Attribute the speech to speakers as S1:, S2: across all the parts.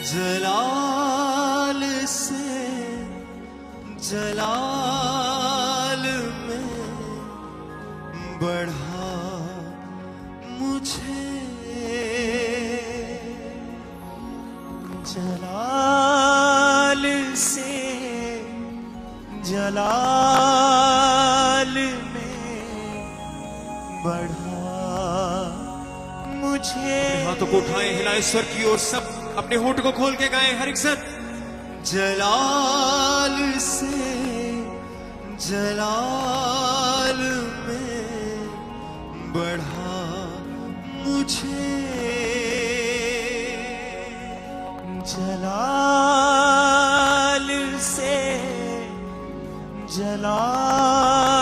S1: जलाल से जलाल में बढ़ा मुझे, जलाल से जलाल में बढ़ा मुझे।
S2: हाथों को उठाएं, हिलाएं स्वर की ओर, सब अपने होठ को खोल के गाएं हर एक सन।
S1: जलाल से जलाल में बढ़ा मुझे, जलाल से जलाल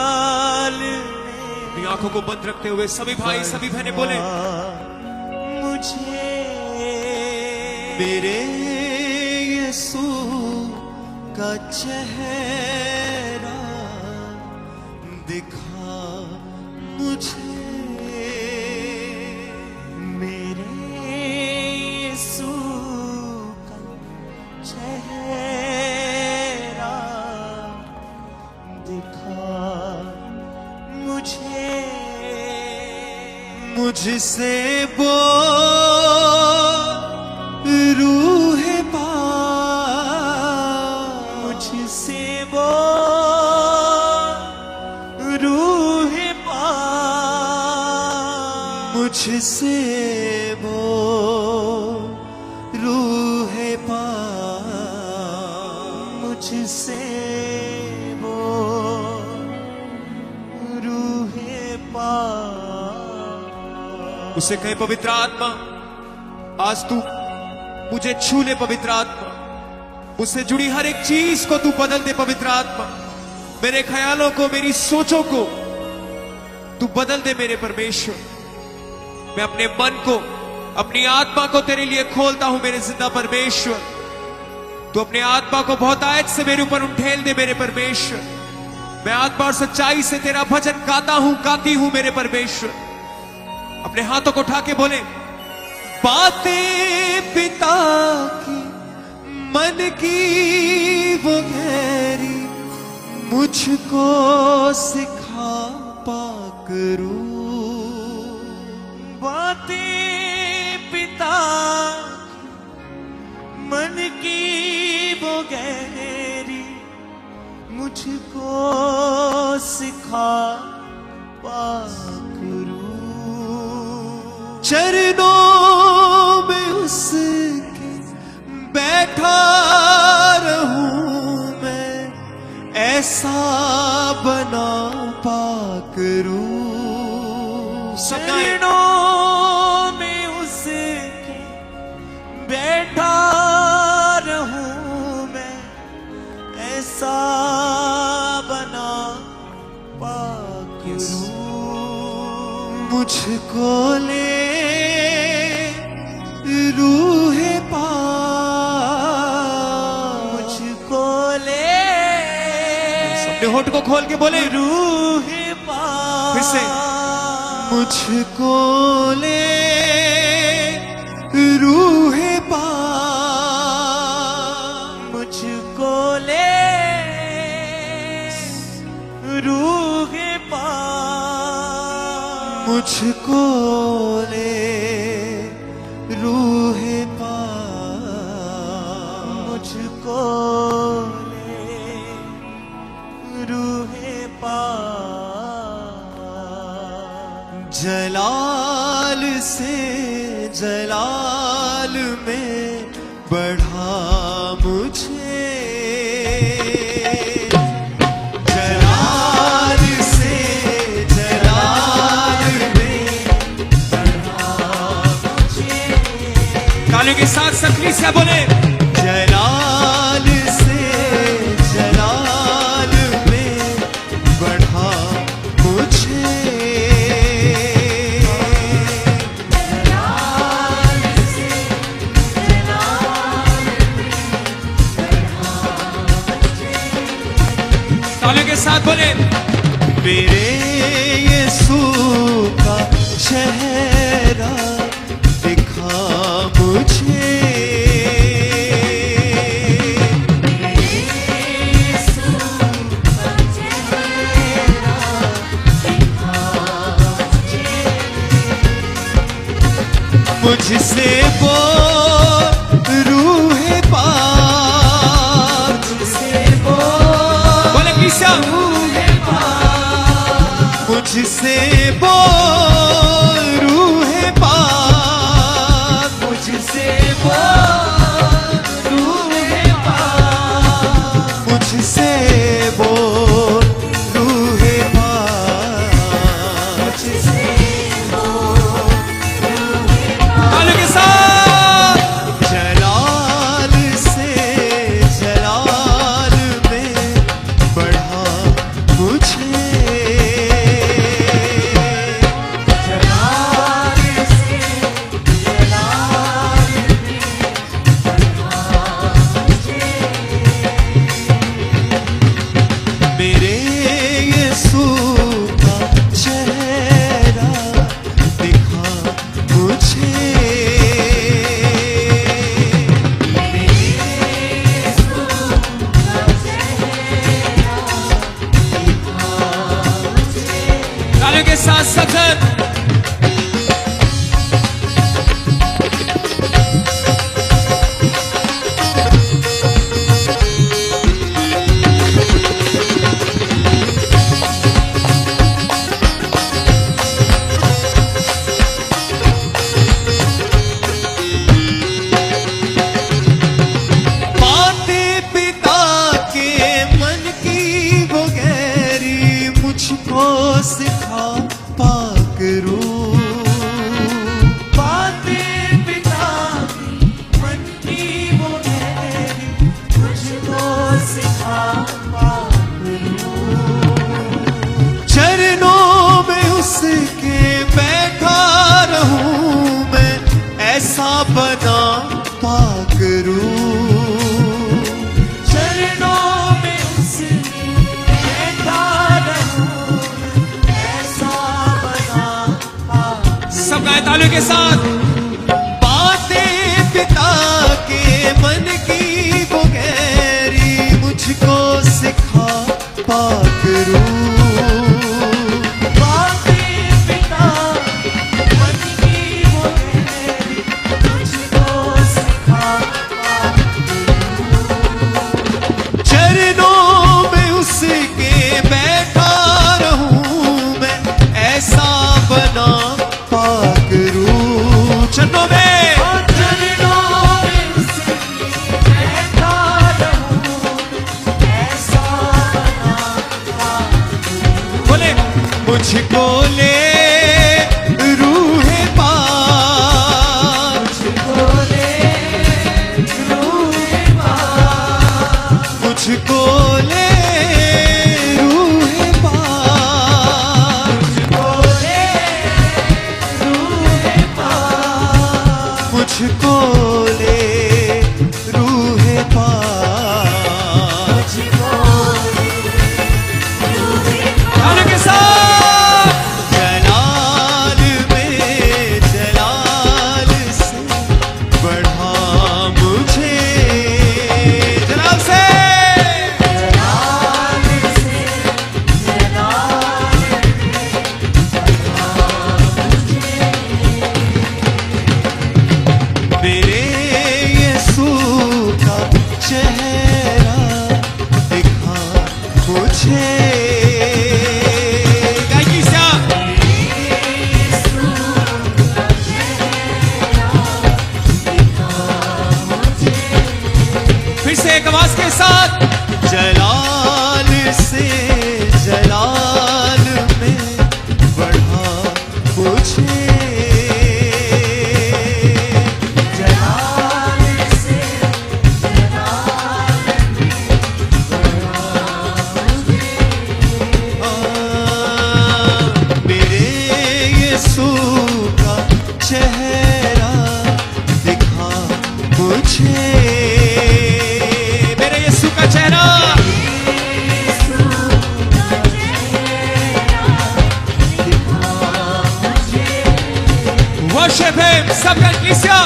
S1: में।
S2: अपनी आंखों को बंद रखते हुए सभी भाई सभी बहनें बोले,
S1: मुझे मेरे यीशु का चेहरा दिखा मुझे, मेरे यीशु का चेहरा दिखा मुझे, मुझसे बोल रूह पाक, मुझसे बोल रूह पाक, मुझसे बोल रूह पाक, मुझसे बोल रूह पाक।
S2: उसे कहे पवित्र आत्मा आज तू मुझे छू ले, पवित्र आत्मा मुझसे जुड़ी हर एक चीज को तू बदल दे, पवित्र आत्मा मेरे ख्यालों को, मेरी सोचों को तू बदल दे मेरे परमेश्वर। मैं अपने मन को, अपनी आत्मा को तेरे लिए खोलता हूं मेरे जिंदा परमेश्वर। तू अपने आत्मा को बहुत आयत से मेरे ऊपर उठेल दे मेरे परमेश्वर। मैं आत्मा और सच्चाई से तेरा भजन गाता हूं, गाती हूं मेरे परमेश्वर। अपने हाथों को उठा के बोले,
S1: बातें पिता की मन की वो गहरी मुझको सिखा पाक रूह। बातें पिता मन की वो गहरी मुझको सिखा पाक रूह। चरणों में उसके बैठा रहूं मैं, ऐसा बना पाक रूह। चरणों में उसके बैठा रहूं मैं, ऐसा बना पाक रूह। मुझको ले रूह पाक, मुझको ले।
S2: अपने होठ को खोल के बोले,
S1: रूह पाक।
S2: फिर से,
S1: मुझको ले रूह पाक, मुझको ले रूह पाक, मुझको ले रूह पाक, मुझको ले रूह पाक। जलाल से जलाल में बढ़ा मुझे, जलाल से जलाल में बढ़ा मुझे।
S2: तालियों के साथ सकली से बोले,
S1: जलाल से जलाल में बढ़ा मुझे, जलाल से जलाल में बढ़ा मुझे।
S2: तालियों के साथ बोले,
S1: मेरे यीशु का चेहरा दिखा मुझे,
S2: मुझसे बोल रूह पाक, बोले किसा मुझसे बोल रूह पाक, मुझसे बोल रूह पाक, ताली के साथ जलाल से जलाल में बढ़ा मुझे, मेरे यीशु का चेहरा दिखा मुझे, तालियों के साथ सखत सिखा पाक रूह, बातें पिता की मन की वो गहरी मुझको सिखा पाक रूह, चरणों में उसके बैठा रहूं मैं, ऐसा बना पाक रूह, चरणों में उसके बैठा रहूं, सब गाए तालियों के साथ, बातें पिता के मन की वो गहरी मुझको सिखा पाक रूह, बातें पिता मन की वो गहरी मुझको सिखा पाक रूह, चरणों में उसके बैठा रहूं मैं, ऐसा बना पाक रूह, चरणों में उसके बैठा रहूं, ऐसा बना पाक रूह, बोले मुझको ले रूह पाक, मुझको ले रूह पाक, मुझको ले रूह पाक, मुझको ले मुझको ले रूह पाक, तालियों के साथ जलाल में जलाल से बढ़ा मुझे, जलाल से मेरे यीशु का चेहरा दिखा मुझे, गायकी सा फिर से एक आवाज के साथ जलाल से जलाल में बढ़ा मुझे, चेहरा दिखा मुझे, मेरे यीशु का चेहरा, वर्शिप हिम, सब कलीसिया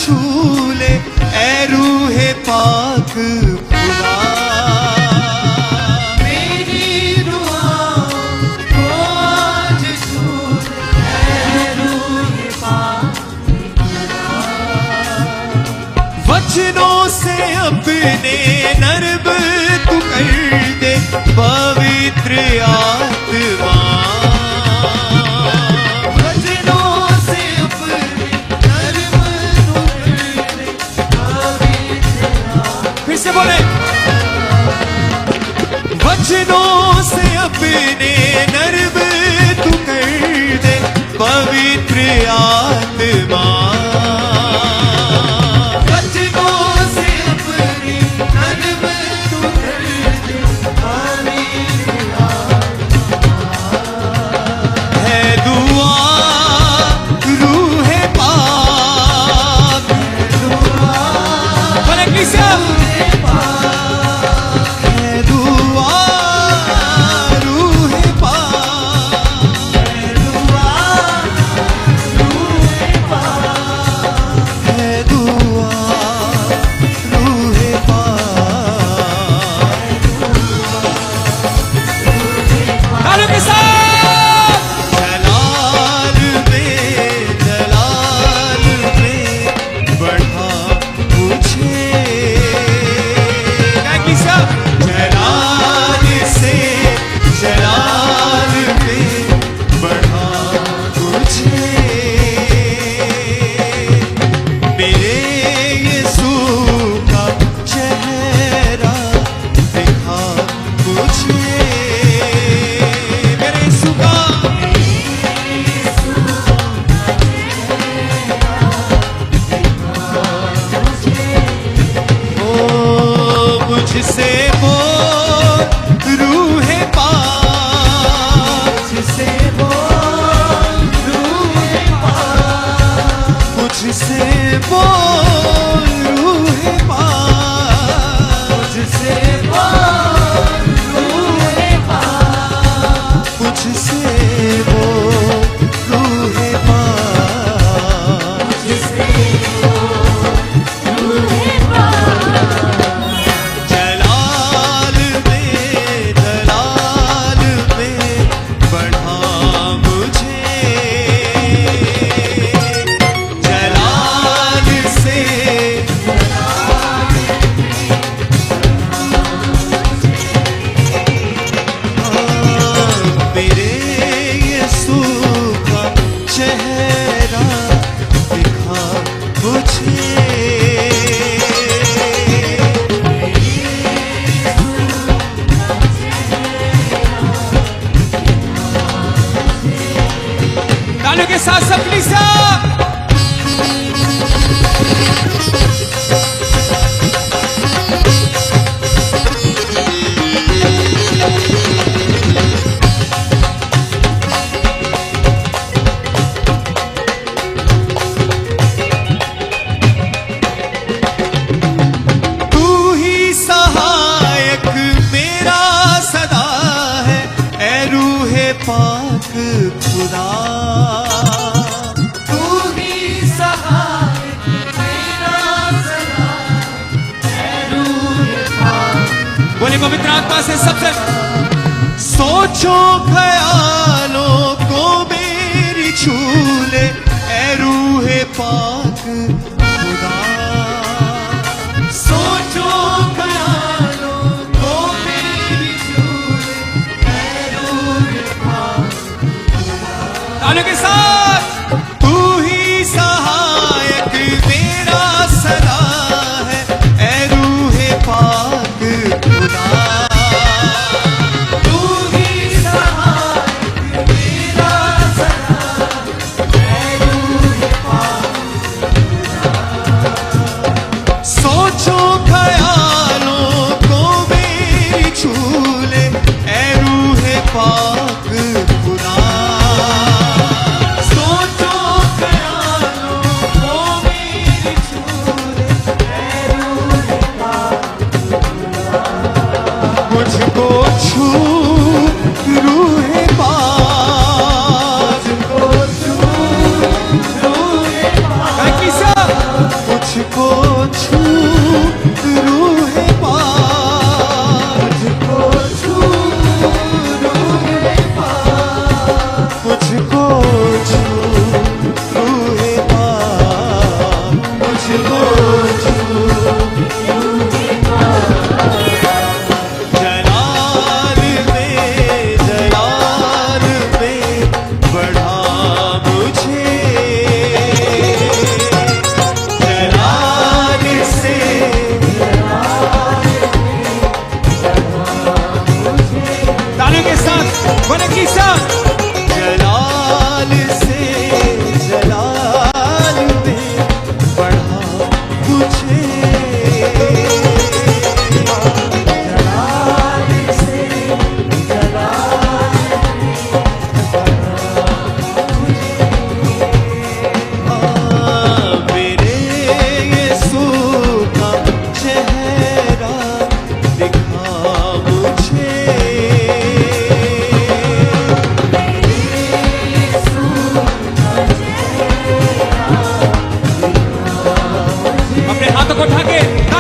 S1: छू ले ए रूहे पाक खुदा। मेरी दुआओं को आज छू ले ए रूहे पाक खुदा। वचनों से अपने नर्म तू कर दे पवित्र आत्मा। से बोले वचनों से अपने नर्म तू कर दे पवित्र आत्मा। वचनों से अपने नर्म तू कर दे पवित्र आत्मा। है दुआ रूहे पाक, बोले किसे मुझसे बोल रूहे पाक, मुझसे बोल रूहे पाक, मुझसे बोल रूहे पाक, मुझसे बोल रूहे पाक, मुझसे बोल रूहे पाक, मुझसे बोल रूहे पाक। जलाल में बढ़ा मुझे, जलाल से मेरे यीशु का चेहरा दिखा मुझे। तालियों के साथ सब कलीसिया तू ही सहायक मेरा सदा है ए रूहे पाक खुदा। तू ही सहायक मेरा सदा है रूहे पाक। बोले पवित्र आत्मा से सबसे सोचो ख्यालों को मेरी छू ले ए रूहे पाक खुदा। सोचो ख्यालों को मेरी छू ले ए रूहे पाक। तालियों के साथ तू ही सहायक मेरा सदा है ए रूहे पाक खुदा। तू ही सहायक मेरा सदा है रूहे पाक खुदा।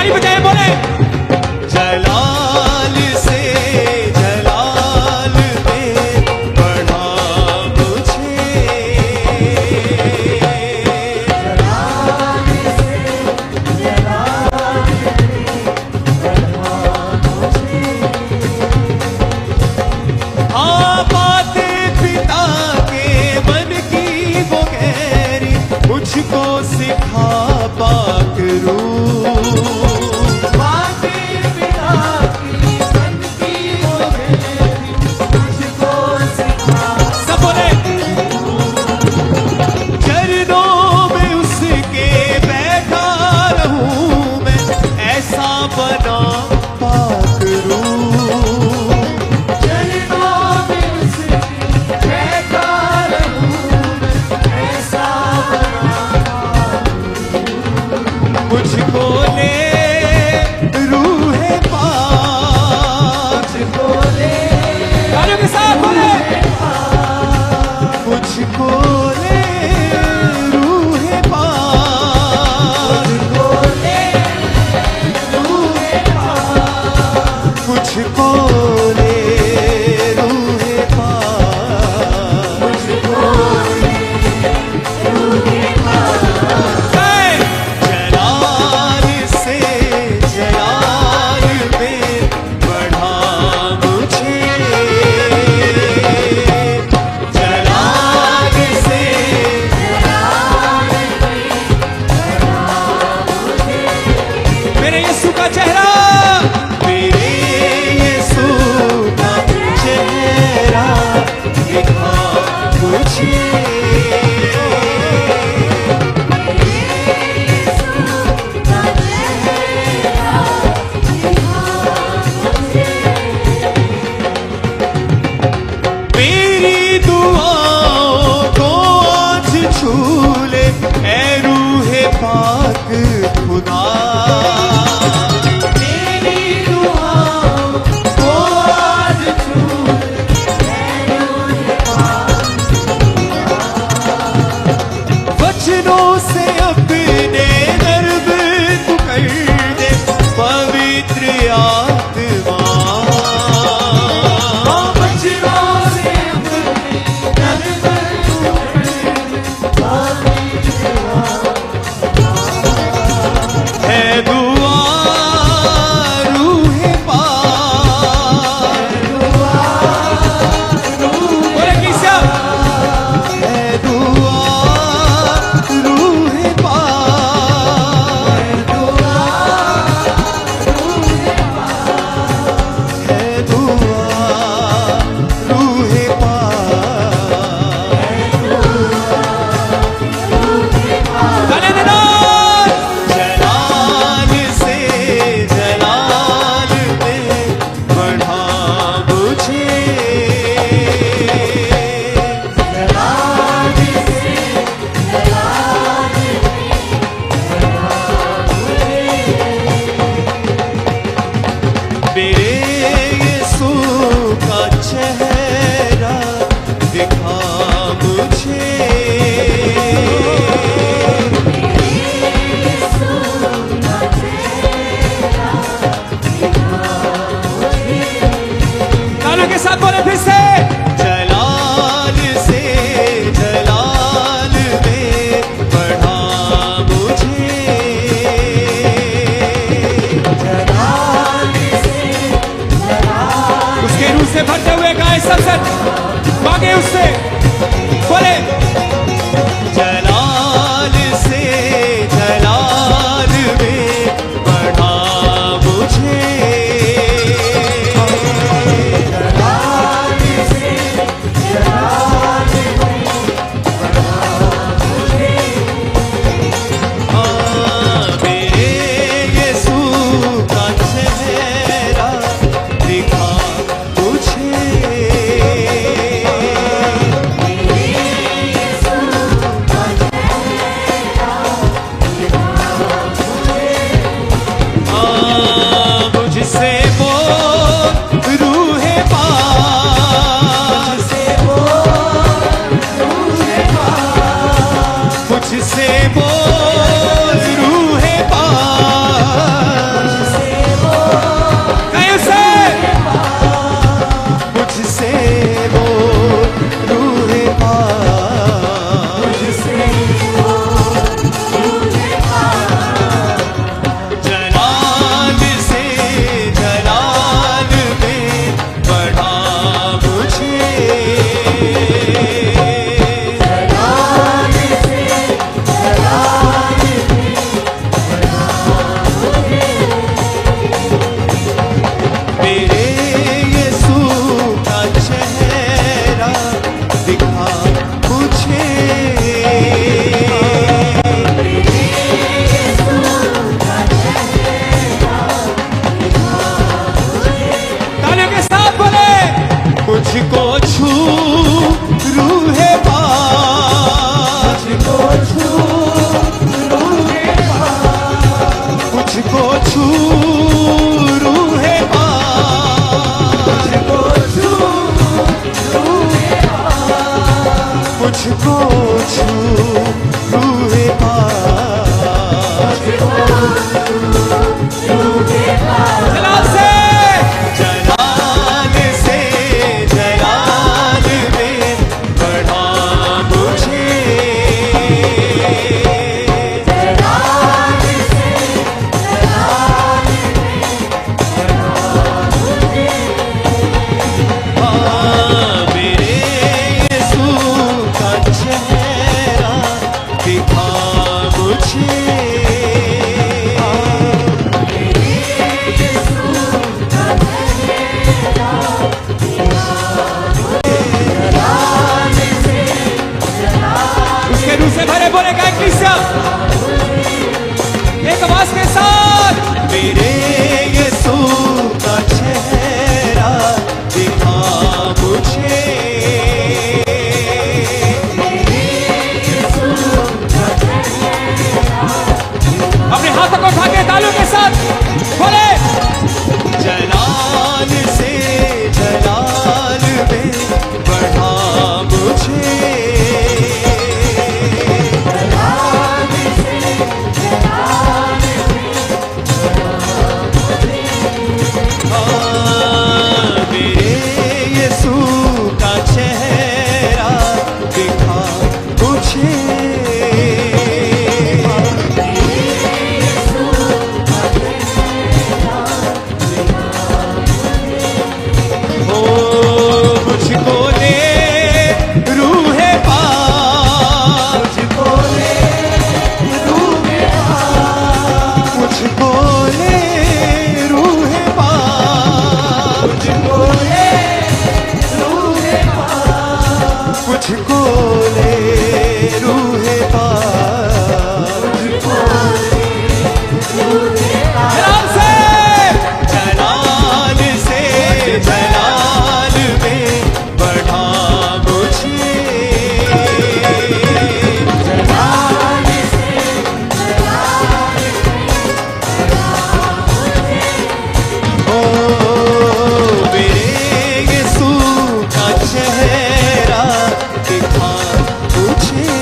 S2: ताली बजाए बोले
S1: जलाल से जलाल में बढ़ा मुझे जलाल से जलाल में बढ़ा मुझे हाँ बाते पिता के मन की वो गहरी मुझको सिखा पाकरू बना पाकरू चरणों में उसके बैठा रहूं मैं ऐसा बना मुझको ले रूह पाक मुझको ले
S2: तालियों के साथ बोले
S1: मुझको ले रूह पाक मुझको ले रूह पाक मुझको ले रूह पाक जलाल से जलाल में बढ़ा मुझे जलाल से जलाल में बढ़ा मुझे
S2: मेरे यीशु का चेहरा
S1: मेरी दुआओं को आज छू ले ऐ रूह पाक खुदा मेरी दुआओं को आज छू ले ऐ रूह पाक वचनों से अपने गर्भ तू कर दे पवित्र आत्मा
S2: उसके रूह से भरे बोले का कलीसिया एक आवाज के साथ
S1: मेरे यीशु का चेहरा दिखा मुझे।
S2: अपने हाथों को उठा के तालियों के साथ बोले
S1: जलाल से जलाल में बढ़ा मुझे। मेरे यीशु का चेहरा दिखा मुझे। ओ मुझको ले रूहे पाक, मुझको ले रूहे पाक, मुझको ले रूहे पाक, मुझको ले रूहे पाक, मुझको ले रूहे पाक, मुझको ले रूहे पाक।
S2: जलाल से
S1: जलाल में बढ़ा मुझे। जलाल से जलाल ओ मेरे यीशु का चेहरा दिखा मुझे।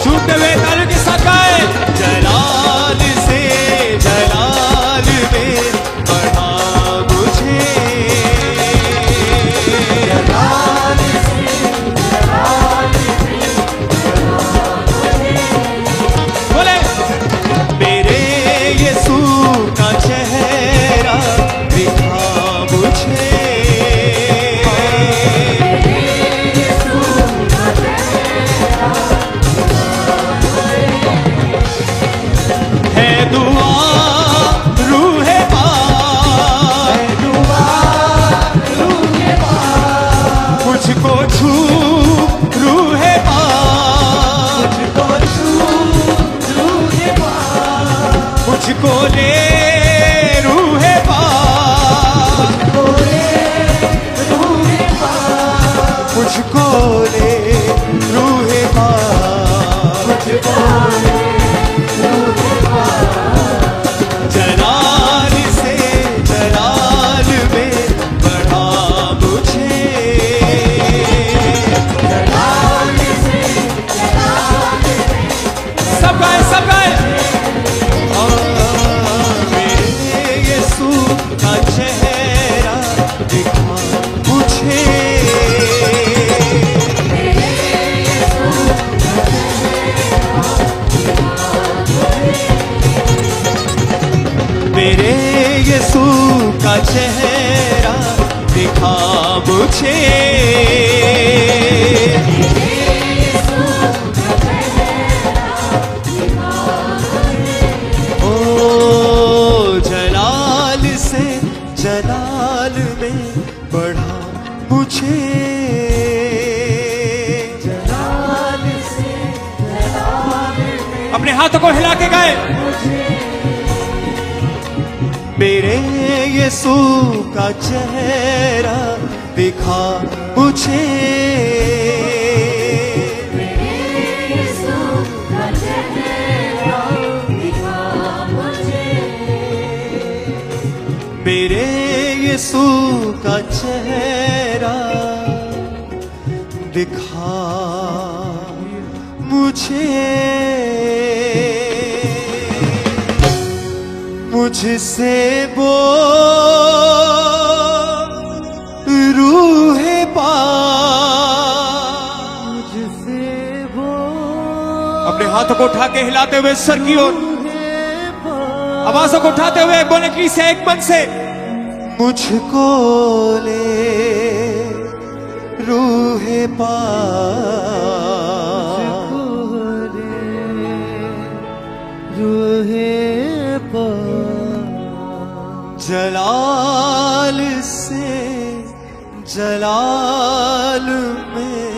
S2: छूटते हुए तालियों के साथ गाए
S1: जलाल से जलाल में बढ़ा मुझे। जलाल से जलाल
S2: बोले
S1: मेरे यीशु का चेहरा दिखा मुझे। है दुआ रूहे पाक, मुझको छू रूहे पाक, मुझको छू रूहे पाक, मुझको ले रूहे पाक, मुझको ले रूहे पाक, मुझको ले रूहे पाक, मुझको ले जलाल से जलाल में बढ़ा मुझे। जलाल से जलाल में
S2: सब गाए
S1: मेरे यीशु का चेहरा दिखा मुझे। मेरे यीशु का चेहरा दिखा मुझे। ओ जलाल से जलाल में बढ़ा मुझे। जलाल से जलाल में
S2: अपने हाथों को हिला के गाए
S1: मेरे यीशु का चेहरा दिखा मुझे। मेरे यीशु का चेहरा दिखा मुझे। मुझसे बोल रूहे पाक, मुझसे बोल।
S2: अपने हाथों को उठा के हिलाते हुए सर की ओर आवाजों को उठाते हुए बोले कि से एक मन से
S1: मुझको ले रूहे पाक
S3: रूहे
S1: जलाल से जलाल में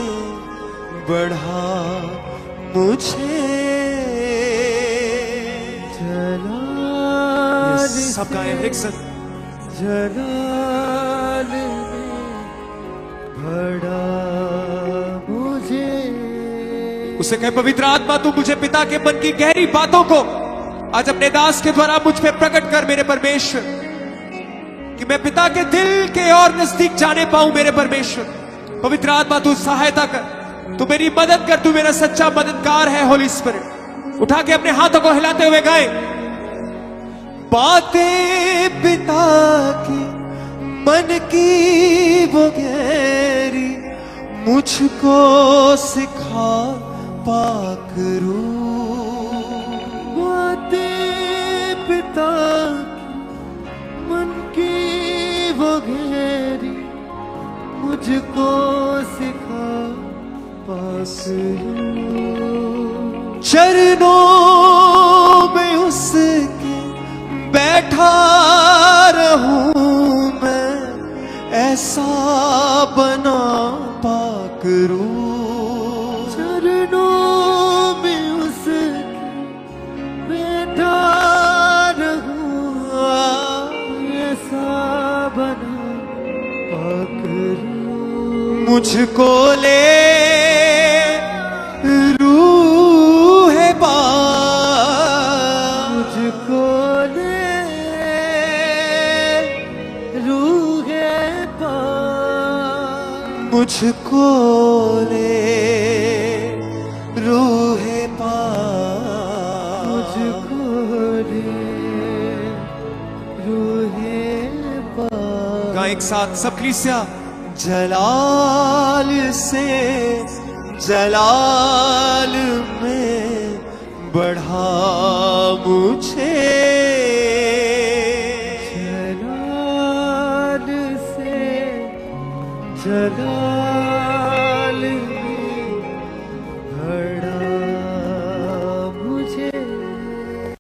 S1: बढ़ा मुझे
S3: जलाल
S2: सब गाएं एक साथ।
S3: जलाल में बढ़ा मुझे।
S2: उसे कहे पवित्र आत्मा तू मुझे पिता के मन की गहरी बातों को आज अपने दास के द्वारा मुझ पे प्रकट कर मेरे परमेश्वर, कि मैं पिता के दिल के और नजदीक जाने पाऊं मेरे परमेश्वर। पवित्र आत्मा तू सहायता कर, तू मेरी मदद कर, तू मेरा सच्चा मददगार है। होली स्पिरिट उठा के अपने हाथों को हिलाते हुए गाए।
S1: बातें पिता की मन की वो गहरी मुझको सिखा पाक रूह।
S3: बातें पिता मन की वो गहरी मुझको सिखा पाक रूह।
S1: चरणों में उसके बैठा रहूं मैं, ऐसा बना पाक रूह।
S3: चरणों में उसके बैठा रहूं, ऐसा बना पाक रूह।
S1: मुझको ले रूहे पाक
S3: मुझको ले रूहे पाक।
S1: मुझको ले रूहे पाक।
S3: मुझको ले रूहे पाक।
S2: गाएं एक साथ सब कलीसिया।
S1: जलाल से जलाल में बढ़ा मुझे